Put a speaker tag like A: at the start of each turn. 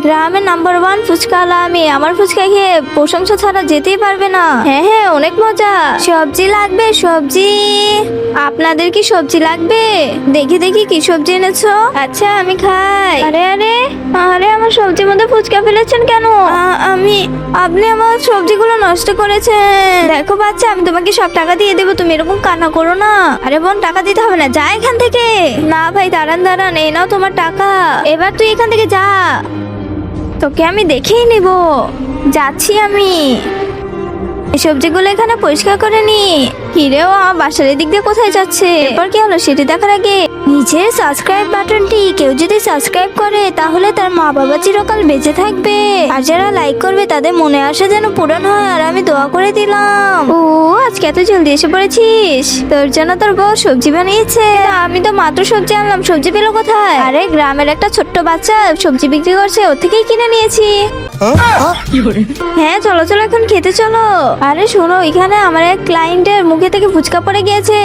A: গ্রামের নাম্বার 1 ফুচকাওয়ালা আমি। আমার ফুচকা খেয়ে প্রশংসা ছাড়া যেতেই পারবে না। হ্যাঁ হ্যাঁ, অনেক মজা। সবজি লাগবে? সবজি? আপনাদের কি সবজি লাগবে? দেখি দেখি কি সবজি এনেছো। আচ্ছা আমি খাই। আরে আরে আরে, আমার সবজির মধ্যে ফুচকা ফেলেছেন কেন? আপনি আমার সবজিগুলো নষ্ট করেছেন। দেখো বাচ্চা, আমি তোমাকে সব টাকা দিয়ে দেবো, তুমি এরকম কান্না করো না। আরে বোন, টাকা দিতে হবে না, যা এখান থেকে। না ভাই, দাঁড়ান দাঁড়ান, এই নাও তোমার টাকা। এবার তুই এখান থেকে যা, তোকে আমি দেখেই নিব। যাচ্ছি আমি। এই সবজিগুলো এখানে পরিষ্কার করে নি। হিরে, ও আমার বাসার এদিক দিয়ে কোথায় যাচ্ছে? এরপর কি হলো সেটি দেখার আগে নিচে সাবস্ক্রাইব বাটনটি কেউ যদি সাবস্ক্রাইব করে তাহলে তার মা বাবা চিরকাল বেঁচে থাকবে। আর যারা লাইক করবে তাদের মনে আসে যেন পূরণ হয়। আর আমি দোয়া করে দিলাম। ও আজকে এত জলদি এসে পড়েছিস? তোর জন্য তোর বউ সবজি বানিয়েছে। আমি তো মাত্র সবজি আনলাম, সবজি পেলো কোথায়? আরে গ্রামের একটা ছোট্ট বাচ্চা সবজি বিক্রি করছে, ওর থেকেই কিনে নিয়েছি। হ্যাঁ চলো চলো, এখন খেতে চলো। আরে শোনো, এখানে আমার এক ক্লায়েন্টের মুখে থেকে ফুচকা পড়ে গিয়েছে।